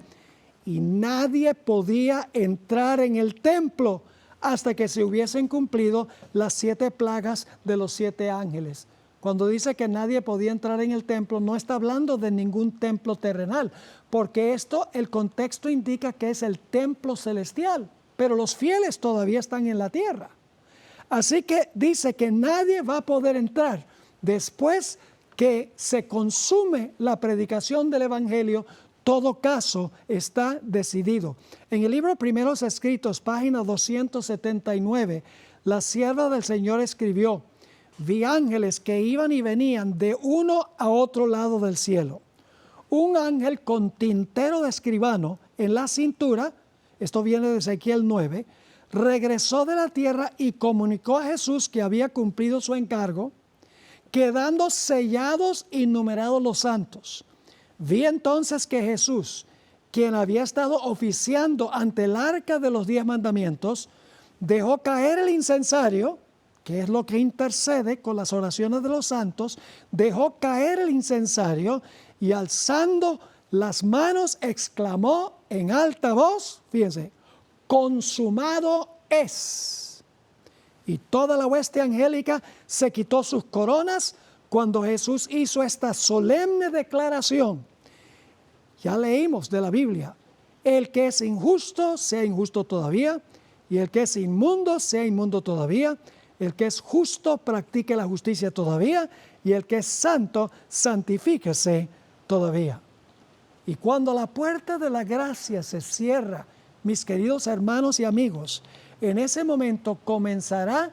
y nadie podía entrar en el templo hasta que se hubiesen cumplido las 7 plagas de los 7 ángeles. Cuando dice que nadie podía entrar en el templo, no está hablando de ningún templo terrenal, porque esto, el contexto indica que es el templo celestial, pero los fieles todavía están en la tierra. Así que dice que nadie va a poder entrar después que se consume la predicación del evangelio. Todo caso está decidido. En el libro Primeros Escritos, página 279, la sierva del Señor escribió, vi ángeles que iban y venían de uno a otro lado del cielo. Un ángel con tintero de escribano en la cintura, esto viene de Ezequiel 9, regresó de la tierra y comunicó a Jesús que había cumplido su encargo, quedando sellados y numerados los santos. Vi entonces que Jesús, quien había estado oficiando ante el arca de los 10 mandamientos, dejó caer el incensario, que es lo que intercede con las oraciones de los santos, dejó caer el incensario y alzando las manos exclamó en alta voz, fíjense, consumado es. Y toda la hueste angélica se quitó sus coronas cuando Jesús hizo esta solemne declaración. Ya leímos de la Biblia, el que es injusto, sea injusto todavía, y el que es inmundo, sea inmundo todavía, el que es justo, practique la justicia todavía, y el que es santo, santifíquese todavía. Y cuando la puerta de la gracia se cierra, mis queridos hermanos y amigos, en ese momento comenzará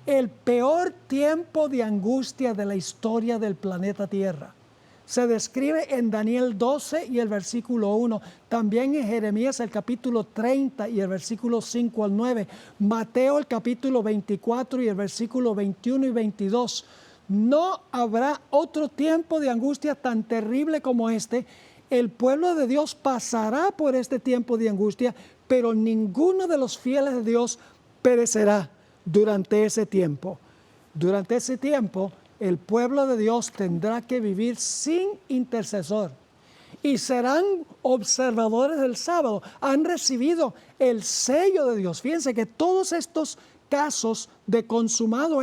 el peor tiempo de angustia de la historia del planeta Tierra. Se describe en Daniel 12 y el versículo 1, también en Jeremías el capítulo 30 y el versículo 5 al 9, Mateo el capítulo 24 y el versículo 21 y 22. No habrá otro tiempo de angustia tan terrible como este. El pueblo de Dios pasará por este tiempo de angustia, pero ninguno de los fieles de Dios perecerá durante ese tiempo. Durante ese tiempo, el pueblo de Dios tendrá que vivir sin intercesor y serán observadores del sábado. Han recibido el sello de Dios. Fíjense que todos estos casos de consumado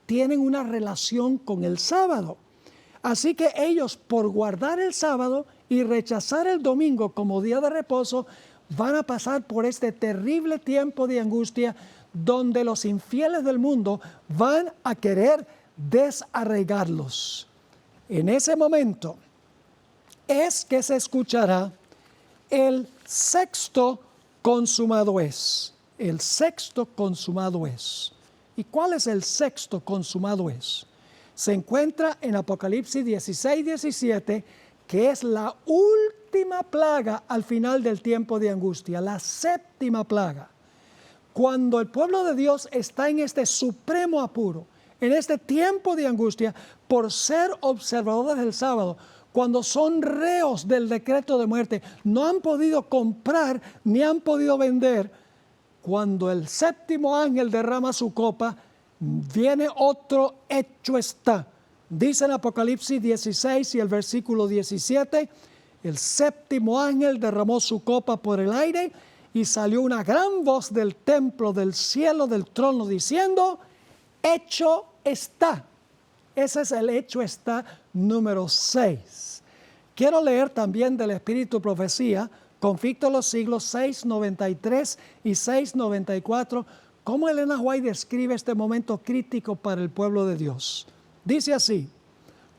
tienen una relación con el sábado. Así que ellos, por guardar el sábado y rechazar el domingo como día de reposo, van a pasar por este terrible tiempo de angustia donde los infieles del mundo van a querer desarraigarlos. En ese momento es que se escuchará el sexto consumado es. El sexto consumado es. ¿Y cuál es el sexto consumado es? Se encuentra en Apocalipsis 16, 17, que es la última plaga al final del tiempo de angustia, la séptima plaga. Cuando el pueblo de Dios está en este supremo apuro, en este tiempo de angustia, por ser observadores del sábado, cuando son reos del decreto de muerte, no han podido comprar ni han podido vender, cuando el séptimo ángel derrama su copa, viene otro hecho está. Dice en Apocalipsis 16 y el versículo 17, el séptimo ángel derramó su copa por el aire y salió una gran voz del templo, del cielo, del trono, diciendo, hecho está. Ese es el hecho está número 6. Quiero leer también del Espíritu Profecía, Conflicto de los Siglos 693 y 694, cómo Elena White describe este momento crítico para el pueblo de Dios. Dice así,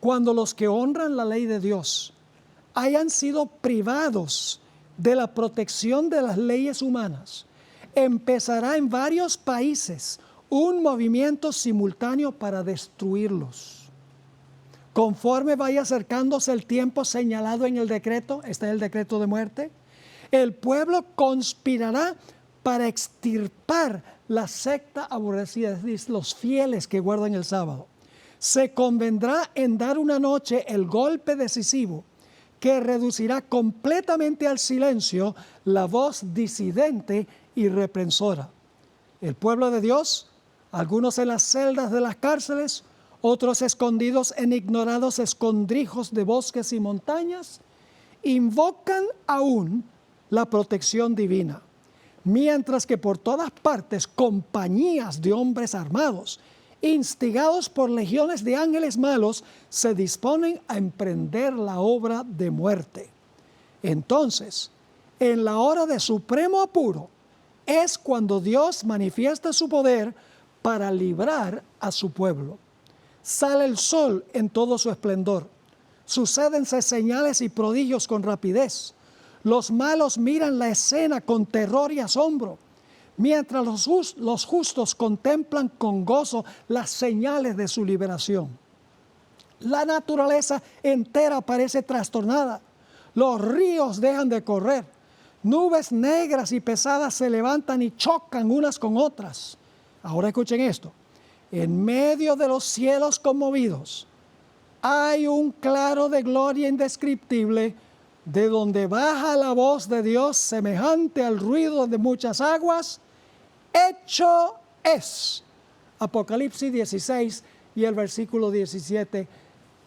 cuando los que honran la ley de Dios hayan sido privados de la protección de las leyes humanas, empezará en varios países un movimiento simultáneo para destruirlos. Conforme vaya acercándose el tiempo señalado en el decreto, este es el decreto de muerte, el pueblo conspirará para extirpar la secta aborrecida, es decir, los fieles que guardan el sábado. Se convendrá en dar una noche el golpe decisivo que reducirá completamente al silencio la voz disidente y reprensora. El pueblo de Dios, algunos en las celdas de las cárceles, otros escondidos en ignorados escondrijos de bosques y montañas, invocan aún la protección divina, mientras que por todas partes compañías de hombres armados, instigados por legiones de ángeles malos, se disponen a emprender la obra de muerte. Entonces, en la hora de supremo apuro, es cuando Dios manifiesta su poder para librar a su pueblo. Sale el sol en todo su esplendor. Sucédense señales y prodigios con rapidez. Los malos miran la escena con terror y asombro, mientras los justos contemplan con gozo las señales de su liberación. La naturaleza entera parece trastornada. Los ríos dejan de correr. Nubes negras y pesadas se levantan y chocan unas con otras. Ahora escuchen esto. En medio de los cielos conmovidos hay un claro de gloria indescriptible, de donde baja la voz de Dios semejante al ruido de muchas aguas. Hecho es. Apocalipsis 16 y el versículo 17.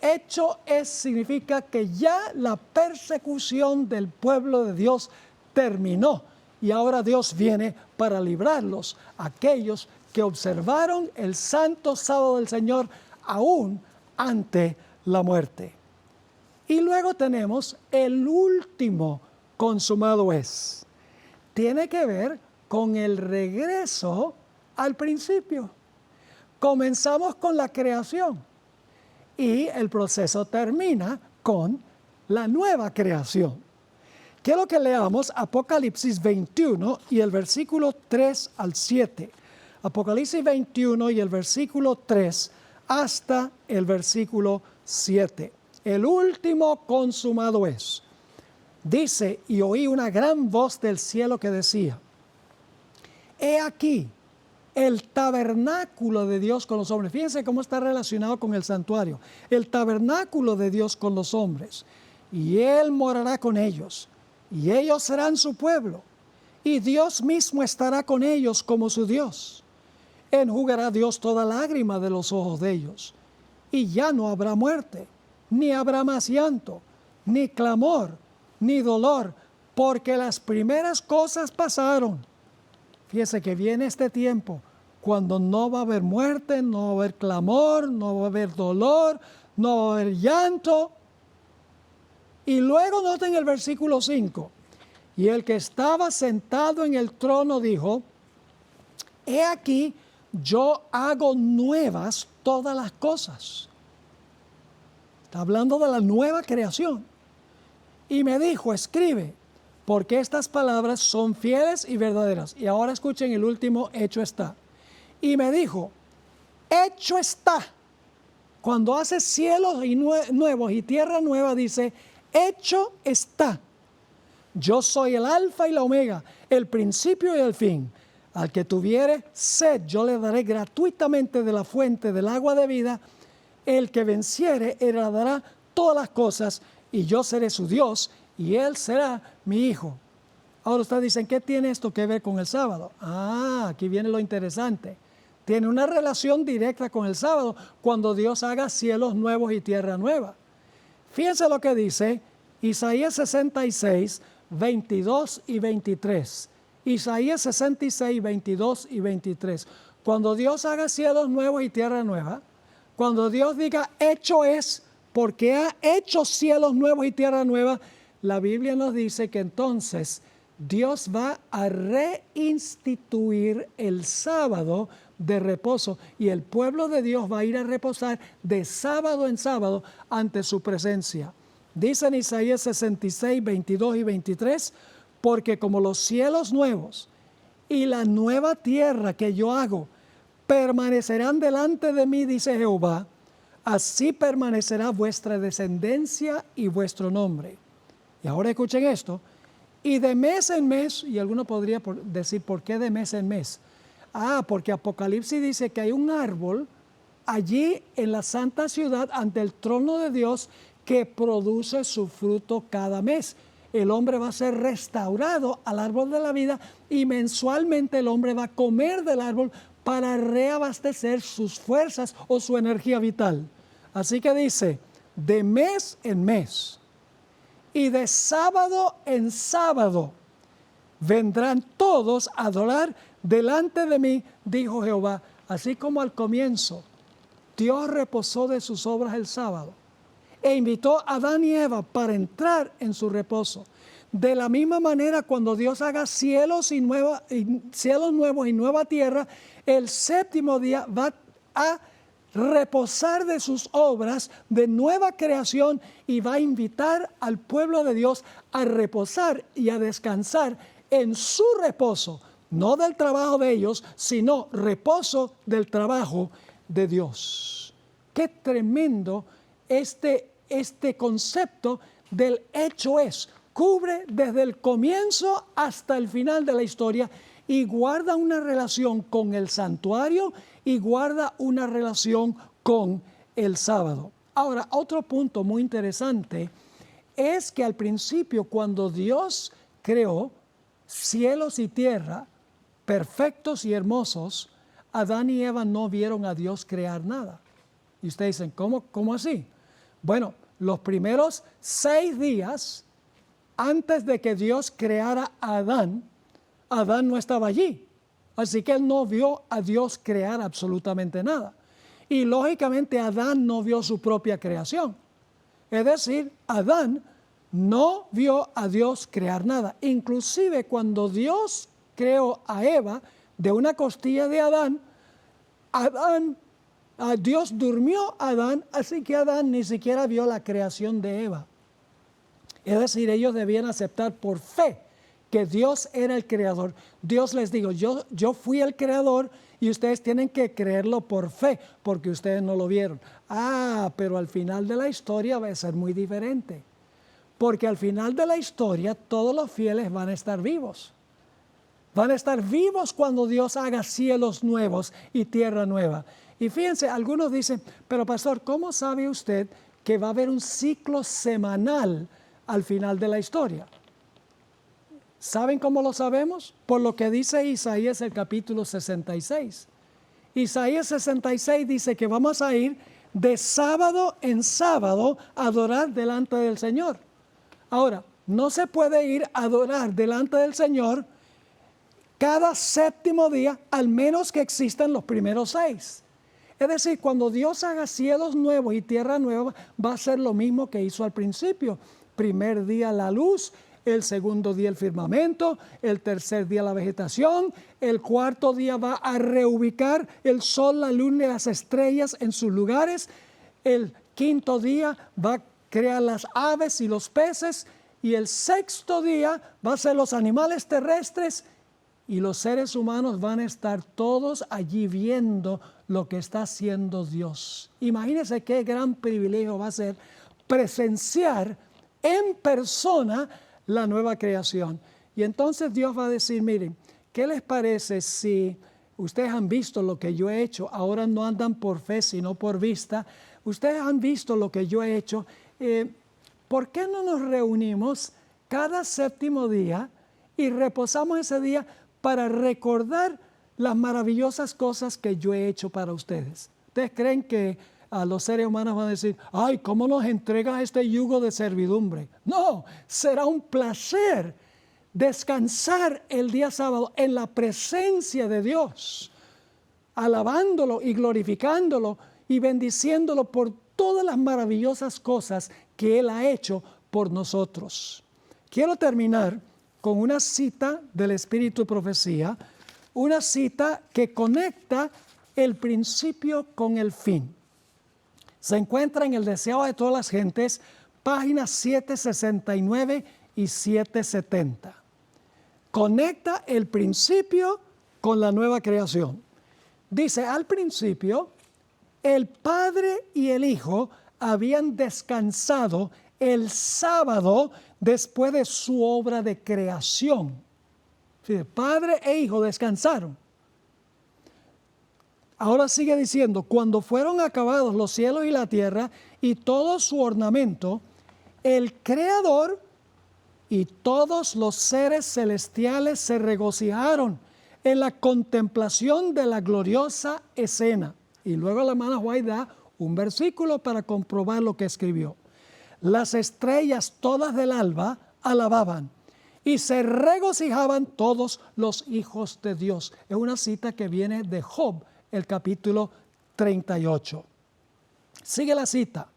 Hecho es significa que ya la persecución del pueblo de Dios terminó y ahora Dios viene para librarlos, aquellos que observaron el santo sábado del Señor aún ante la muerte. Y luego tenemos el último consumado es. Tiene que ver con el regreso al principio. Comenzamos con la creación y el proceso termina con la nueva creación. Quiero que leamos Apocalipsis 21 y el versículo 3 al 7. Apocalipsis 21 y el versículo 3 hasta el versículo 7. El último consumado es. Dice, y oí una gran voz del cielo que decía, he aquí el tabernáculo de Dios con los hombres. Fíjense cómo está relacionado con el santuario. El tabernáculo de Dios con los hombres. Y Él morará con ellos. Y ellos serán su pueblo. Y Dios mismo estará con ellos como su Dios. Enjugará Dios toda lágrima de los ojos de ellos. Y ya no habrá muerte, ni habrá más llanto, ni clamor, ni dolor, porque las primeras cosas pasaron. Fíjese que viene este tiempo cuando no va a haber muerte, no va a haber clamor, no va a haber dolor, no va a haber llanto. Y luego noten el versículo 5. Y el que estaba sentado en el trono dijo, he aquí, yo hago nuevas todas las cosas. Está hablando de la nueva creación. Y me dijo, escribe, porque estas palabras son fieles y verdaderas. Y ahora escuchen el último, hecho está. Y me dijo, hecho está. Cuando hace cielos y nuevos y tierra nueva, dice, hecho está. Yo soy el alfa y la omega, el principio y el fin. Al que tuviere sed, yo le daré gratuitamente de la fuente del agua de vida. El que venciere heredará todas las cosas, y yo seré su Dios, y él será mi hijo. Ahora ustedes dicen, ¿qué tiene esto que ver con el sábado? Aquí viene lo interesante. Tiene una relación directa con el sábado, cuando Dios haga cielos nuevos y tierra nueva. Fíjense lo que dice Isaías 66, 22 y 23. Isaías 66, 22 y 23. Cuando Dios haga cielos nuevos y tierra nueva, cuando Dios diga hecho es, porque ha hecho cielos nuevos y tierra nueva, la Biblia nos dice que entonces Dios va a reinstituir el sábado de reposo y el pueblo de Dios va a ir a reposar de sábado en sábado ante su presencia. Dice en Isaías 66, 22 y 23, porque como los cielos nuevos y la nueva tierra que yo hago permanecerán delante de mí, dice Jehová, así permanecerá vuestra descendencia y vuestro nombre. Y ahora escuchen esto, y de mes en mes, y alguno podría decir, ¿por qué de mes en mes? Porque Apocalipsis dice que hay un árbol allí en la santa ciudad ante el trono de Dios que produce su fruto cada mes. El hombre va a ser restaurado al árbol de la vida y mensualmente el hombre va a comer del árbol para reabastecer sus fuerzas o su energía vital. Así que dice, de mes en mes y de sábado en sábado vendrán todos a adorar delante de mí, dijo Jehová. Así como al comienzo Dios reposó de sus obras el sábado e invitó a Adán y Eva para entrar en su reposo. De la misma manera, cuando Dios haga cielos nuevos y nueva tierra, el séptimo día va a reposar de sus obras de nueva creación y va a invitar al pueblo de Dios a reposar y a descansar en su reposo, no del trabajo de ellos, sino reposo del trabajo de Dios. Qué tremendo este concepto del hecho es. Cubre desde el comienzo hasta el final de la historia y guarda una relación con el santuario y guarda una relación con el sábado. Ahora, otro punto muy interesante es que al principio, cuando Dios creó cielos y tierra perfectos y hermosos, Adán y Eva no vieron a Dios crear nada. Y ustedes dicen, ¿cómo así? Bueno, los primeros 6 días antes de que Dios creara a Adán, Adán no estaba allí. Así que él no vio a Dios crear absolutamente nada. Y lógicamente Adán no vio su propia creación. Es decir, Adán no vio a Dios crear nada. Inclusive cuando Dios creó a Eva de una costilla de Adán, Dios durmió a Adán, así que Adán ni siquiera vio la creación de Eva. Es decir, ellos debían aceptar por fe que Dios era el creador. Dios les dijo, yo fui el creador y ustedes tienen que creerlo por fe, porque ustedes no lo vieron. Pero al final de la historia va a ser muy diferente, porque al final de la historia todos los fieles van a estar vivos. Van a estar vivos cuando Dios haga cielos nuevos y tierra nueva. Y fíjense, algunos dicen, pero pastor, ¿cómo sabe usted que va a haber un ciclo semanal al final de la historia? ¿Saben cómo lo sabemos? Por lo que dice Isaías el capítulo 66. Isaías 66 dice que vamos a ir de sábado en sábado a adorar delante del Señor. Ahora, no se puede ir a adorar delante del Señor cada séptimo día, al menos que existan los primeros 6. Es decir, cuando Dios haga cielos nuevos y tierra nueva, va a ser lo mismo que hizo al principio. Primer día la luz, el segundo día el firmamento, el tercer día la vegetación, el cuarto día va a reubicar el sol, la luna y las estrellas en sus lugares, el quinto día va a crear las aves y los peces, y el sexto día va a ser los animales terrestres, y los seres humanos van a estar todos allí viendo lo que está haciendo Dios. Imagínense qué gran privilegio va a ser presenciar en persona la nueva creación. Y entonces Dios va a decir, miren, ¿qué les parece si ustedes han visto lo que yo he hecho? Ahora no andan por fe, sino por vista. Ustedes han visto lo que yo he hecho. ¿Por qué no nos reunimos cada séptimo día y reposamos ese día para recordar las maravillosas cosas que yo he hecho para ustedes? ¿Ustedes creen que los seres humanos van a decir, ay, ¿cómo nos entregas este yugo de servidumbre? No, será un placer descansar el día sábado en la presencia de Dios, alabándolo y glorificándolo y bendiciéndolo por todas las maravillosas cosas que Él ha hecho por nosotros. Quiero terminar con una cita del Espíritu de Profecía, una cita que conecta el principio con el fin. Se encuentra en El Deseado de Todas las Gentes, páginas 769 y 770. Conecta el principio con la nueva creación. Dice, al principio, el Padre y el Hijo habían descansado el sábado después de su obra de creación. Fíjate, Padre e Hijo descansaron. Ahora sigue diciendo, cuando fueron acabados los cielos y la tierra y todo su ornamento, el Creador y todos los seres celestiales se regocijaron en la contemplación de la gloriosa escena. Y luego la hermana White da un versículo para comprobar lo que escribió. Las estrellas todas del alba alababan y se regocijaban todos los hijos de Dios. Es una cita que viene de Job, el capítulo 38. Sigue la cita.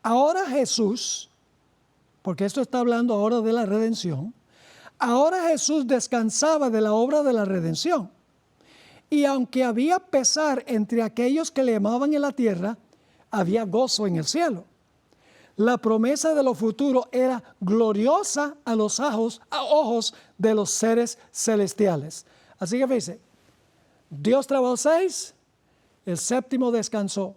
Ahora Jesús, porque esto está hablando ahora de la redención, ahora Jesús descansaba de la obra de la redención. Y aunque había pesar entre aquellos que le amaban en la tierra, había gozo en el cielo. La promesa de lo futuro era gloriosa a los ojos de los seres celestiales. Así que fíjense, Dios trabajó 6, el séptimo descansó.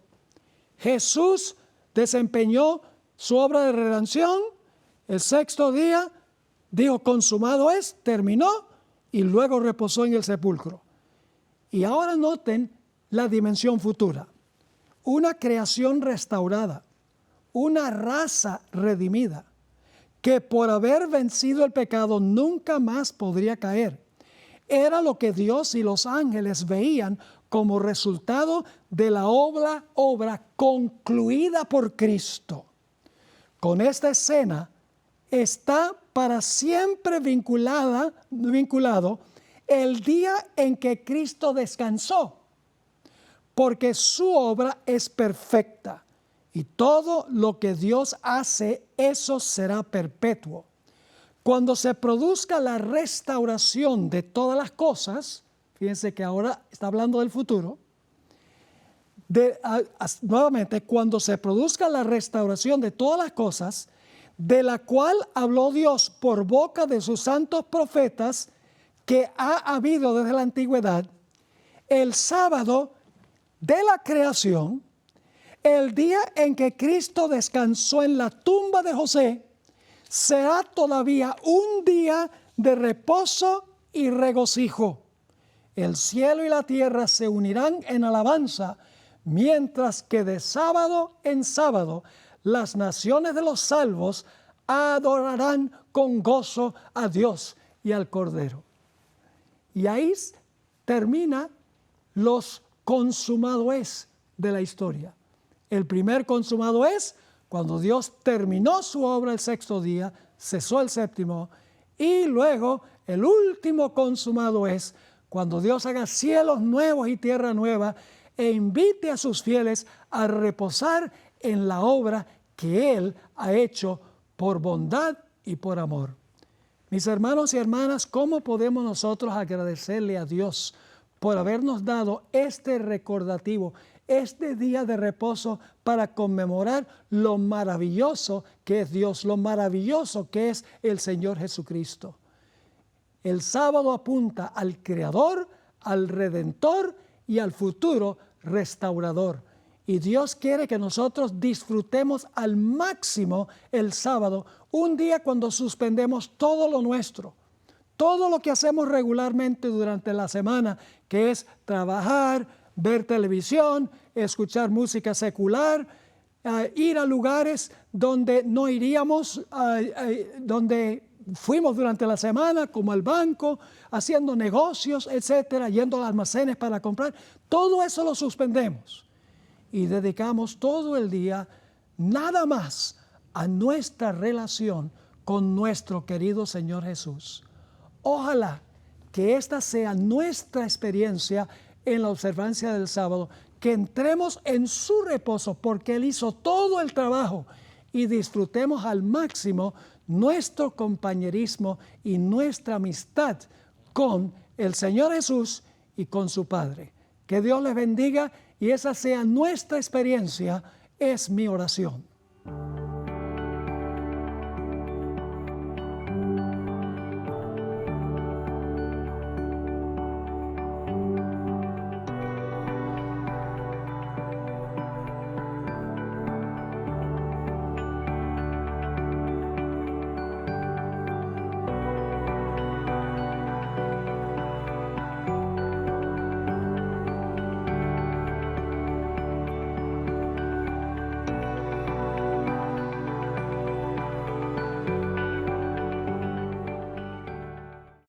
Jesús desempeñó su obra de redención, el sexto día dijo consumado es, terminó y luego reposó en el sepulcro. Y ahora noten la dimensión futura. Una creación restaurada, una raza redimida, que por haber vencido el pecado nunca más podría caer. Era lo que Dios y los ángeles veían como resultado de la obra concluida por Cristo. Con esta escena está para siempre vinculado el día en que Cristo descansó, porque su obra es perfecta y todo lo que Dios hace, eso será perpetuo. Cuando se produzca la restauración de todas las cosas, fíjense que ahora está hablando del futuro, nuevamente, cuando se produzca la restauración de todas las cosas, de la cual habló Dios por boca de sus santos profetas que ha habido desde la antigüedad, el sábado de la creación, el día en que Cristo descansó en la tumba de José, será todavía un día de reposo y regocijo. El cielo y la tierra se unirán en alabanza, mientras que de sábado en sábado las naciones de los salvos adorarán con gozo a Dios y al Cordero. Y ahí termina los consumado es de la historia. El primer consumado es cuando Dios terminó su obra el sexto día, cesó el séptimo, y luego el último consumado es cuando Dios haga cielos nuevos y tierra nueva e invite a sus fieles a reposar en la obra que Él ha hecho por bondad y por amor. Mis hermanos y hermanas, ¿cómo podemos nosotros agradecerle a Dios por habernos dado este recordativo, este día de reposo para conmemorar lo maravilloso que es Dios, lo maravilloso que es el Señor Jesucristo? El sábado apunta al Creador, al Redentor y al futuro restaurador. Y Dios quiere que nosotros disfrutemos al máximo el sábado, un día cuando suspendemos todo lo nuestro, todo lo que hacemos regularmente durante la semana, que es trabajar, ver televisión, escuchar música secular, ir a lugares donde no iríamos, donde fuimos durante la semana, como al banco, haciendo negocios, etcétera, yendo a almacenes para comprar. Todo eso lo suspendemos y dedicamos todo el día nada más a nuestra relación con nuestro querido Señor Jesús. Ojalá que esta sea nuestra experiencia en la observancia del sábado, que entremos en su reposo porque Él hizo todo el trabajo y disfrutemos al máximo nuestro compañerismo y nuestra amistad con el Señor Jesús y con su Padre. Que Dios les bendiga y esa sea nuestra experiencia, es mi oración.